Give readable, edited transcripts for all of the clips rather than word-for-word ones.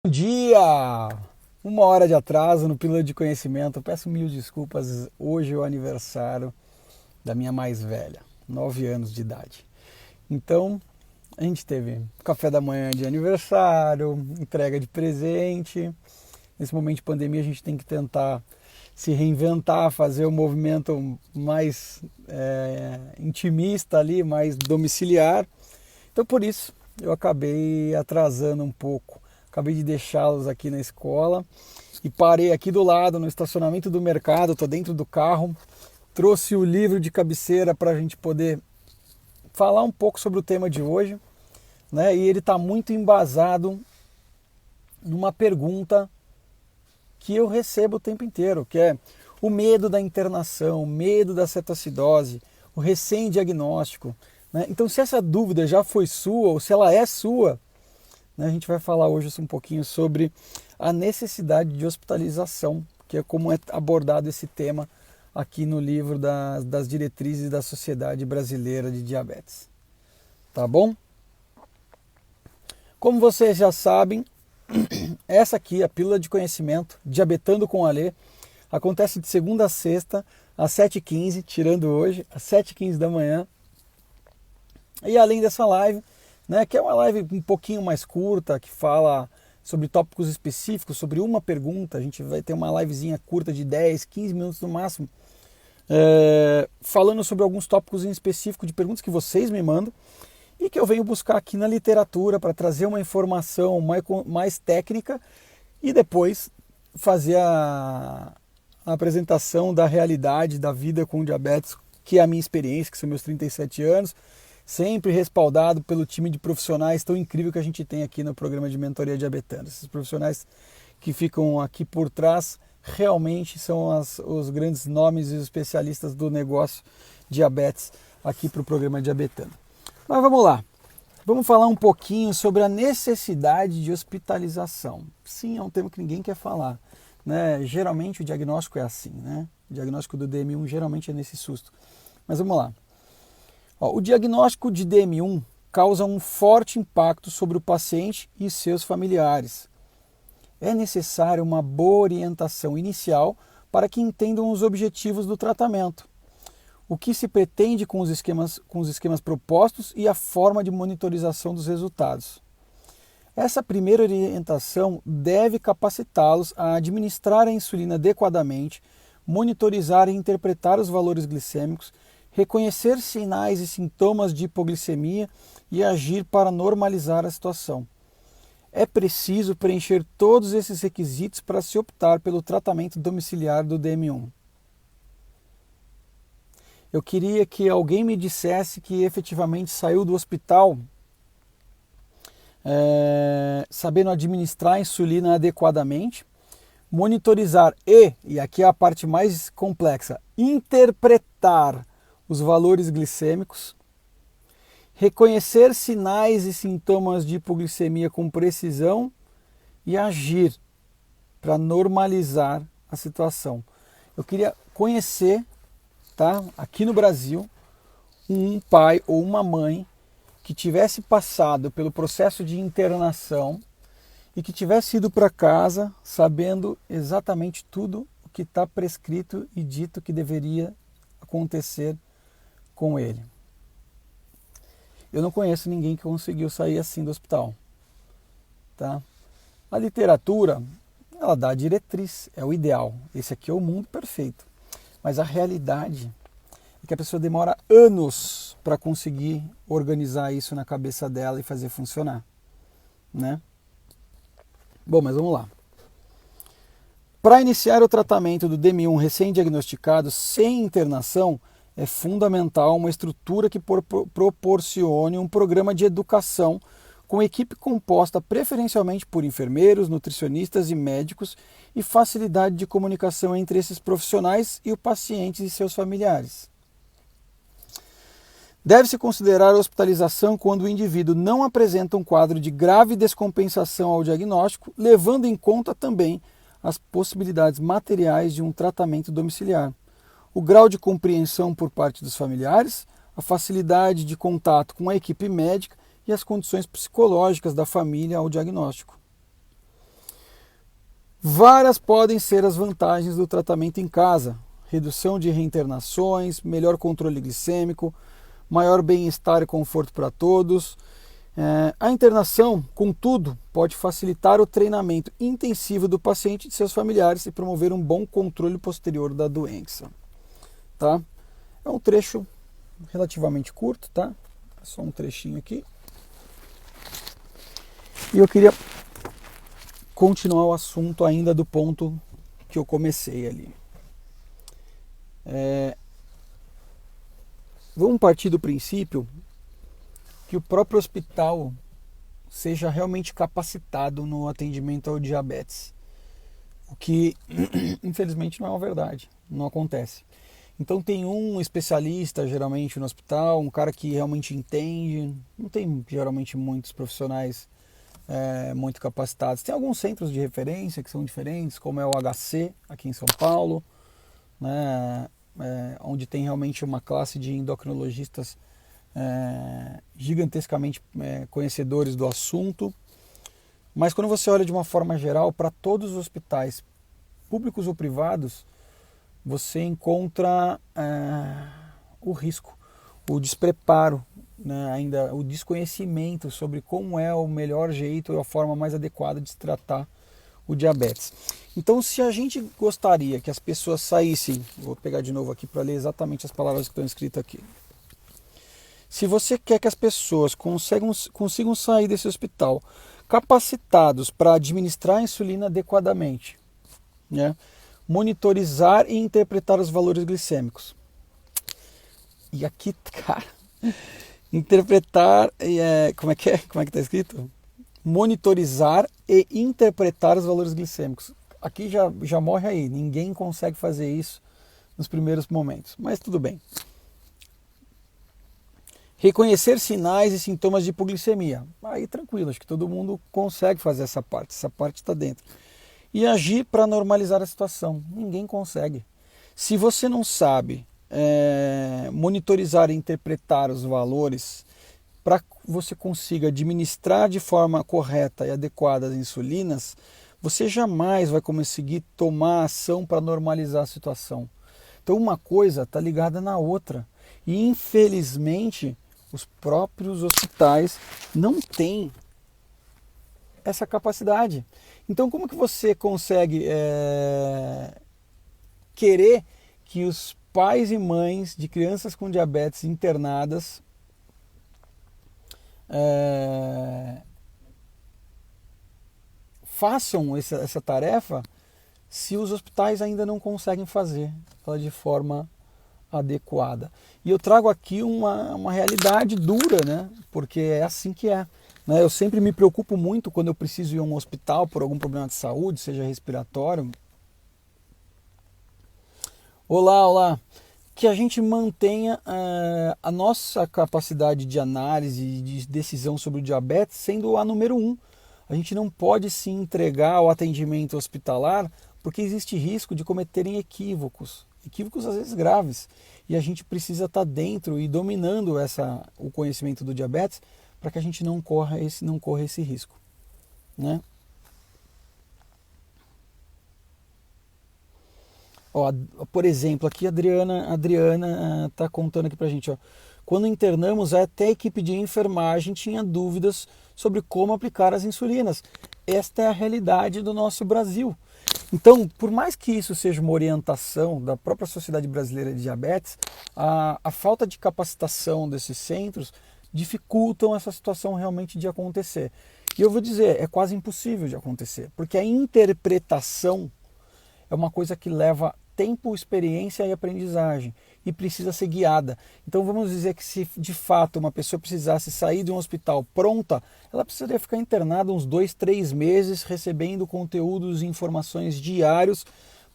Bom dia! 1 hora de atraso no Pílula de Conhecimento. Eu peço mil desculpas. Hoje é o aniversário da minha mais velha, 9 anos de idade. Então, a gente teve café da manhã de aniversário, entrega de presente. Nesse momento de pandemia, a gente tem que tentar se reinventar, fazer um movimento mais intimista ali, mais domiciliar. Então, por isso, eu acabei atrasando um pouco. Acabei de deixá-los aqui na escola e parei aqui do lado, no estacionamento do mercado. Estou dentro do carro, trouxe o livro de cabeceira para a gente poder falar um pouco sobre o tema de hoje, né? E ele está muito embasado numa pergunta que eu recebo o tempo inteiro, que é o medo da internação, o medo da cetoacidose, o recém-diagnóstico, né? Então, se essa dúvida já foi sua ou se ela é sua, a gente vai falar hoje um pouquinho sobre a necessidade de hospitalização, que é como é abordado esse tema aqui no livro das diretrizes da Sociedade Brasileira de Diabetes. Tá bom? Como vocês já sabem, essa aqui, a Pílula de Conhecimento, Diabetando com Alê, acontece de segunda a sexta, às 7h15, tirando hoje, às 7h15 da manhã. E além dessa live, que é uma live um pouquinho mais curta, que fala sobre tópicos específicos, sobre uma pergunta. A gente vai ter uma livezinha curta de 10, 15 minutos no máximo, falando sobre alguns tópicos em específico de perguntas que vocês me mandam e que eu venho buscar aqui na literatura para trazer uma informação mais técnica e depois fazer a apresentação da realidade da vida com diabetes, que é a minha experiência, que são meus 37 anos, sempre respaldado pelo time de profissionais tão incrível que a gente tem aqui no programa de mentoria diabetana. Esses profissionais que ficam aqui por trás realmente são os grandes nomes e os especialistas do negócio diabetes aqui para o programa diabetano. Mas vamos lá, vamos falar um pouquinho sobre a necessidade de hospitalização. Sim, é um tema que ninguém quer falar, né? Geralmente o diagnóstico é assim, né? O diagnóstico do DM1 geralmente é nesse susto. Mas vamos lá. O diagnóstico de DM1 causa um forte impacto sobre o paciente e seus familiares. É necessária uma boa orientação inicial para que entendam os objetivos do tratamento, o que se pretende com os esquemas propostos e a forma de monitorização dos resultados. Essa primeira orientação deve capacitá-los a administrar a insulina adequadamente, monitorizar e interpretar os valores glicêmicos, reconhecer sinais e sintomas de hipoglicemia e agir para normalizar a situação. É preciso preencher todos esses requisitos para se optar pelo tratamento domiciliar do DM1. Eu queria que alguém me dissesse que efetivamente saiu do hospital sabendo administrar a insulina adequadamente, monitorizar e aqui é a parte mais complexa, interpretar os valores glicêmicos, reconhecer sinais e sintomas de hipoglicemia com precisão e agir para normalizar a situação. Eu queria conhecer, aqui no Brasil, um pai ou uma mãe que tivesse passado pelo processo de internação e que tivesse ido para casa sabendo exatamente tudo o que está prescrito e dito que deveria acontecer com ele. Eu não conheço ninguém que conseguiu sair assim do hospital. A literatura, ela dá a diretriz, é o ideal. Esse aqui é o mundo perfeito. Mas a realidade é que a pessoa demora anos para conseguir organizar isso na cabeça dela e fazer funcionar, né? Bom, mas vamos lá. Para iniciar o tratamento do DM1 recém-diagnosticado sem internação, é fundamental uma estrutura que proporcione um programa de educação com equipe composta preferencialmente por enfermeiros, nutricionistas e médicos e facilidade de comunicação entre esses profissionais e o paciente e seus familiares. Deve-se considerar a hospitalização quando o indivíduo não apresenta um quadro de grave descompensação ao diagnóstico, levando em conta também as possibilidades materiais de um tratamento domiciliar, o grau de compreensão por parte dos familiares, a facilidade de contato com a equipe médica e as condições psicológicas da família ao diagnóstico. Várias podem ser as vantagens do tratamento em casa: redução de reinternações, melhor controle glicêmico, maior bem-estar e conforto para todos. A internação, contudo, pode facilitar o treinamento intensivo do paciente e de seus familiares e promover um bom controle posterior da doença. Tá? É um trecho relativamente curto, tá? Só um trechinho aqui. E eu queria continuar o assunto ainda do ponto que eu comecei ali. Vamos partir do princípio que o próprio hospital seja realmente capacitado no atendimento ao diabetes, o que infelizmente não é uma verdade, não acontece. Então tem um especialista geralmente no hospital, um cara que realmente entende, não tem geralmente muitos profissionais muito capacitados. Tem alguns centros de referência que são diferentes, como é o HC aqui em São Paulo, né, onde tem realmente uma classe de endocrinologistas gigantescamente conhecedores do assunto. Mas quando você olha de uma forma geral, para todos os hospitais, públicos ou privados, você encontra o risco, o despreparo, né, ainda o desconhecimento sobre como é o melhor jeito ou a forma mais adequada de se tratar o diabetes. Então, se a gente gostaria que as pessoas saíssem, vou pegar de novo aqui para ler exatamente as palavras que estão escritas aqui. Se você quer que as pessoas consigam sair desse hospital capacitados para administrar a insulina adequadamente, né, monitorizar e interpretar os valores glicêmicos. E aqui, cara, interpretar, como é que está escrito? Monitorizar e interpretar os valores glicêmicos. Aqui já morre aí, ninguém consegue fazer isso nos primeiros momentos, mas tudo bem. Reconhecer sinais e sintomas de hipoglicemia. Aí tranquilo, acho que todo mundo consegue fazer essa parte está dentro. E agir para normalizar a situação. Ninguém consegue. Se você não sabe monitorizar e interpretar os valores para que você consiga administrar de forma correta e adequada as insulinas, você jamais vai conseguir tomar ação para normalizar a situação. Então uma coisa está ligada na outra. E infelizmente os próprios hospitais não têm essa capacidade. Então como que você consegue querer que os pais e mães de crianças com diabetes internadas façam essa tarefa se os hospitais ainda não conseguem fazer ela de forma adequada? E eu trago aqui uma realidade dura, né? Porque é assim que é. Né? Eu sempre me preocupo muito quando eu preciso ir a um hospital por algum problema de saúde, seja respiratório. Olá. Que a gente mantenha a nossa capacidade de análise e de decisão sobre o diabetes sendo a número 1. A gente não pode se entregar ao atendimento hospitalar porque existe risco de cometerem equívocos às vezes graves. E a gente precisa estar dentro e dominando o conhecimento do diabetes para que a gente não corra esse risco. Né? Ó, por exemplo, aqui a Adriana está contando aqui para a gente. Ó, quando internamos, até a equipe de enfermagem tinha dúvidas sobre como aplicar as insulinas. Esta é a realidade do nosso Brasil. Então, por mais que isso seja uma orientação da própria Sociedade Brasileira de Diabetes, a falta de capacitação desses centros dificultam essa situação realmente de acontecer. E eu vou dizer, é quase impossível de acontecer, porque a interpretação é uma coisa que leva tempo, experiência e aprendizagem e precisa ser guiada. Então vamos dizer que se de fato uma pessoa precisasse sair de um hospital pronta, ela precisaria ficar internada uns 2-3 meses recebendo conteúdos e informações diários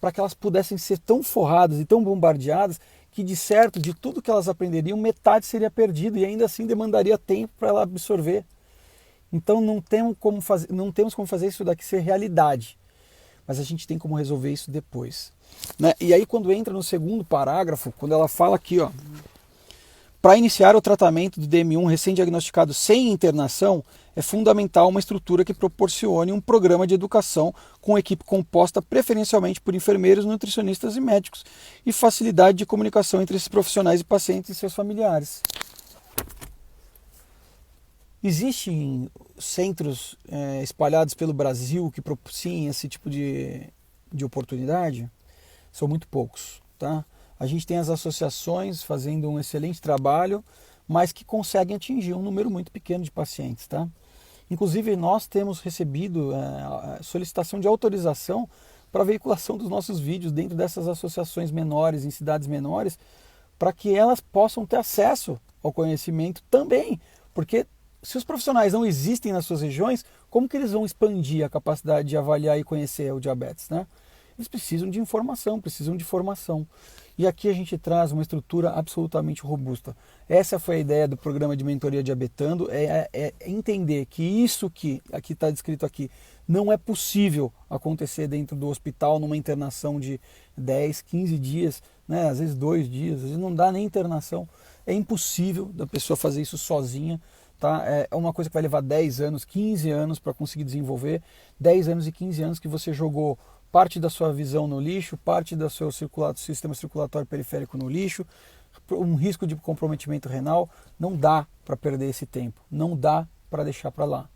para que elas pudessem ser tão forradas e tão bombardeadas que de certo, de tudo que elas aprenderiam, metade seria perdido e ainda assim demandaria tempo para ela absorver. Então não temos como fazer isso daqui ser realidade. Mas a gente tem como resolver isso depois. Né? E aí quando entra no segundo parágrafo, quando ela fala aqui, ó, Para iniciar o tratamento do DM1 recém-diagnosticado sem internação, é fundamental uma estrutura que proporcione um programa de educação com equipe composta preferencialmente por enfermeiros, nutricionistas e médicos e facilidade de comunicação entre esses profissionais e pacientes e seus familiares. Existem centros espalhados pelo Brasil que propiciem esse tipo de oportunidade? São muito poucos, tá? A gente tem as associações fazendo um excelente trabalho, mas que conseguem atingir um número muito pequeno de pacientes, tá? Inclusive, nós temos recebido solicitação de autorização para a veiculação dos nossos vídeos dentro dessas associações menores, em cidades menores, para que elas possam ter acesso ao conhecimento também, porque se os profissionais não existem nas suas regiões, como que eles vão expandir a capacidade de avaliar e conhecer o diabetes, né? Eles precisam de informação, precisam de formação. E aqui a gente traz uma estrutura absolutamente robusta. Essa foi a ideia do programa de mentoria Diabetando, é entender que isso que aqui está descrito aqui não é possível acontecer dentro do hospital numa internação de 10, 15 dias, né? Às vezes 2 dias, às vezes não dá nem internação. É impossível da pessoa fazer isso sozinha. Tá? É uma coisa que vai levar 10 anos, 15 anos para conseguir desenvolver. 10 anos e 15 anos que você jogou parte da sua visão no lixo, parte do seu sistema circulatório periférico no lixo, um risco de comprometimento renal. Não dá para perder esse tempo, não dá para deixar para lá.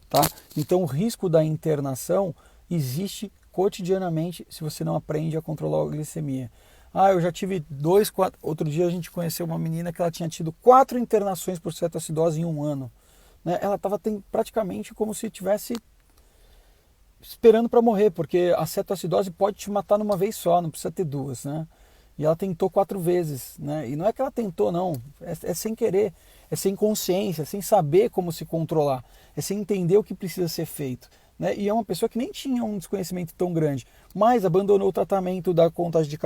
Tá? Então o risco da internação existe cotidianamente se você não aprende a controlar a glicemia. Eu já tive 2, 4... Outro dia a gente conheceu uma menina que ela tinha tido 4 internações por cetoacidose em um ano. Né? Ela estava praticamente como se tivesse esperando para morrer, porque a cetoacidose pode te matar numa vez só, não precisa ter 2, né? E ela tentou 4 vezes, né? E não é que ela tentou, não, é sem querer, é sem consciência, é sem saber como se controlar, é sem entender o que precisa ser feito, né? E é uma pessoa que nem tinha um desconhecimento tão grande, mas abandonou o tratamento da contagem de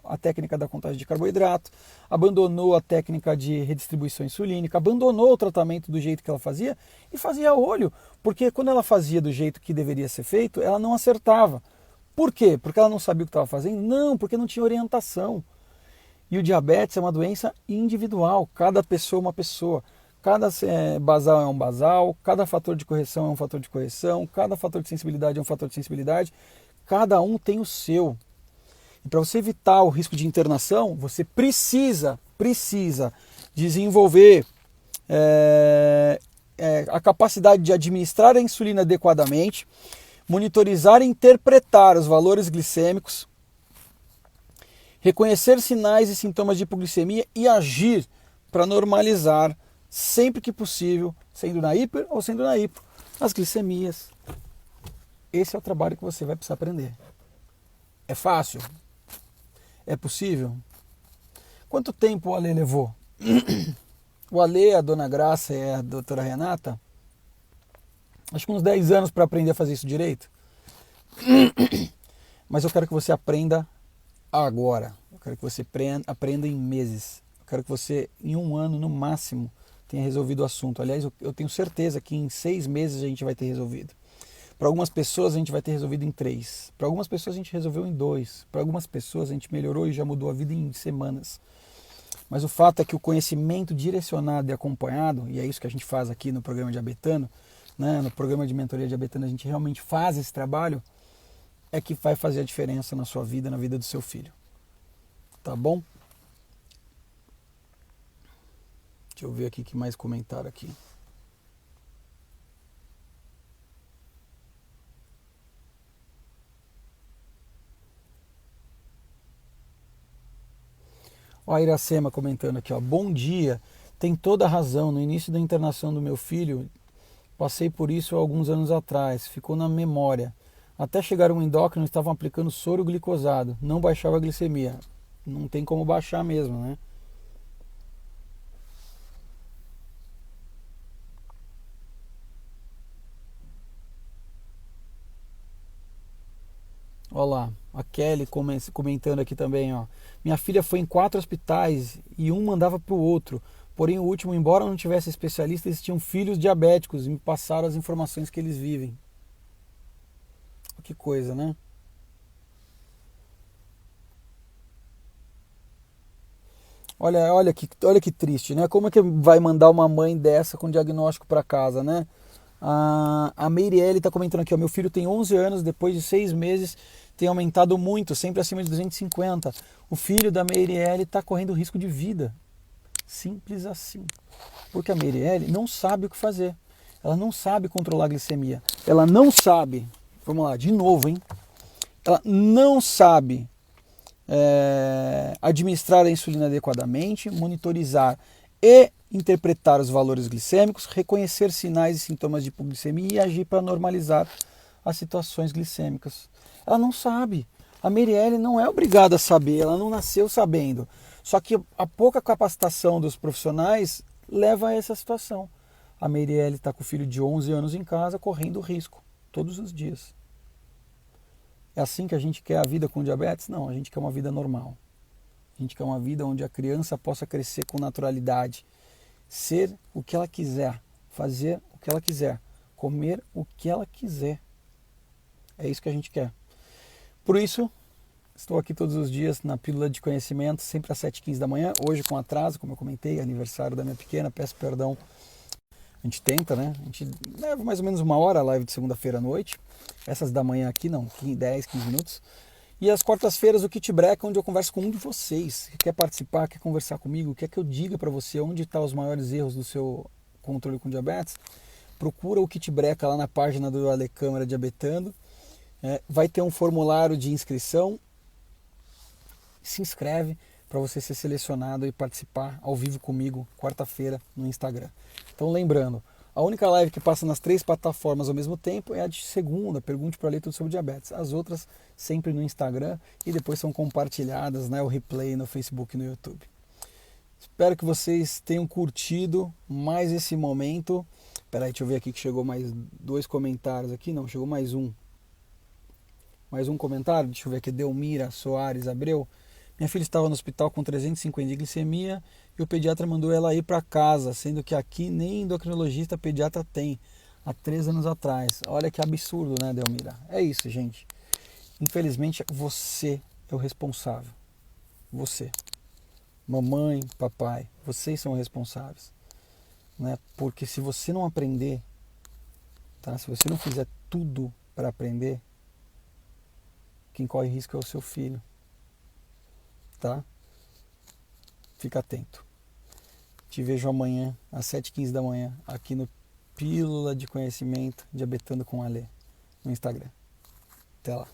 a técnica da contagem de carboidrato, abandonou a técnica de redistribuição insulínica, abandonou o tratamento do jeito que ela fazia e fazia a olho, porque quando ela fazia do jeito que deveria ser feito, ela não acertava. Por quê? Porque ela não sabia o que estava fazendo? Não, porque não tinha orientação. E o diabetes é uma doença individual, cada pessoa é uma pessoa. Cada basal é um basal, cada fator de correção é um fator de correção, cada fator de sensibilidade é um fator de sensibilidade, cada um tem o seu. E para você evitar o risco de internação, você precisa desenvolver a capacidade de administrar a insulina adequadamente, monitorizar e interpretar os valores glicêmicos, reconhecer sinais e sintomas de hipoglicemia e agir para normalizar, sempre que possível, sendo na hiper ou sendo na hipo, as glicemias. Esse é o trabalho que você vai precisar aprender. É fácil? É possível? Quanto tempo o Ale levou? O Ale, a Dona Graça e a Doutora Renata, acho que uns 10 anos para aprender a fazer isso direito. Mas eu quero que você aprenda agora. Eu quero que você aprenda em meses. Eu quero que você, em um ano no máximo, tenha resolvido o assunto. Aliás, eu tenho certeza que em 6 meses a gente vai ter resolvido. Para algumas pessoas a gente vai ter resolvido em 3. Para algumas pessoas a gente resolveu em 2. Para algumas pessoas a gente melhorou e já mudou a vida em semanas. Mas o fato é que o conhecimento direcionado e acompanhado, e é isso que a gente faz aqui no programa Diabetando, né, no programa de mentoria Diabetando, a gente realmente faz esse trabalho, é que vai fazer a diferença na sua vida, na vida do seu filho. Tá bom? Deixa eu ver aqui que mais comentário aqui. Ó, a Iracema comentando aqui, ó. Bom dia, tem toda a razão. No início da internação do meu filho, passei por isso há alguns anos atrás, ficou na memória. Até chegar um endócrino, estavam aplicando soro glicosado, não baixava a glicemia. Não tem como baixar mesmo, né? Olha lá, a Kelly comentando aqui também, ó. Minha filha foi em 4 hospitais e um mandava para o outro. Porém, o último, embora não tivesse especialista, eles tinham filhos diabéticos e me passaram as informações que eles vivem. Que coisa, né? Olha que triste, né? Como é que vai mandar uma mãe dessa com diagnóstico para casa, né? A Meirelle está comentando aqui, ó, meu filho tem 11 anos, depois de 6 meses tem aumentado muito, sempre acima de 250. O filho da Meirelle está correndo risco de vida. Simples assim. Porque a Meirelle não sabe o que fazer. Ela não sabe controlar a glicemia. Ela não sabe, vamos lá, de novo, hein? Ela não sabe administrar a insulina adequadamente, monitorizar e interpretar os valores glicêmicos, reconhecer sinais e sintomas de hipoglicemia e agir para normalizar as situações glicêmicas. Ela não sabe. A Meirelle não é obrigada a saber, ela não nasceu sabendo. Só que a pouca capacitação dos profissionais leva a essa situação. A Meirelle está com o filho de 11 anos em casa, correndo risco, todos os dias. É assim que a gente quer a vida com diabetes? Não, a gente quer uma vida normal. A gente quer uma vida onde a criança possa crescer com naturalidade, ser o que ela quiser, fazer o que ela quiser, comer o que ela quiser. É isso que a gente quer. Por isso, estou aqui todos os dias na Pílula de Conhecimento, sempre às 7h15 da manhã, hoje com atraso, como eu comentei, aniversário da minha pequena, peço perdão. A gente tenta, né? A gente leva mais ou menos 1 hora a live de segunda-feira à noite. Essas da manhã aqui não, 10, 15 minutos. E às quartas-feiras o Kit Breca, onde eu converso com um de vocês. Que quer participar, quer conversar comigo, quer que eu diga para você onde estão os maiores erros do seu controle com diabetes. Procura o Kit Breca lá na página do Ale Câmara Diabetando. Vai ter um formulário de inscrição. Se inscreve para você ser selecionado e participar ao vivo comigo quarta-feira no Instagram. Então lembrando, a única live que passa nas 3 plataformas ao mesmo tempo é a de segunda, Pergunte para Ler Tudo sobre Diabetes. As outras sempre no Instagram e depois são compartilhadas, né, o replay no Facebook e no YouTube. Espero que vocês tenham curtido mais esse momento. Espera aí, deixa eu ver aqui que chegou mais 2 comentários aqui. Não, chegou mais um. Mais um comentário, deixa eu ver aqui, Delmira Soares Abreu. Minha filha estava no hospital com 350 de glicemia e o pediatra mandou ela ir para casa, sendo que aqui nem endocrinologista pediatra tem, há 3 anos atrás. Olha que absurdo, né, Delmira? É isso, gente. Infelizmente, você é o responsável. Você. Mamãe, papai, vocês são responsáveis. Né? Porque se você não aprender, tá? Se você não fizer tudo para aprender, quem corre risco é o seu filho. Tá? Fica atento. Te vejo amanhã, às 7h15 da manhã, aqui no Pílula de Conhecimento, Diabetando com Ale, no Instagram. Até lá.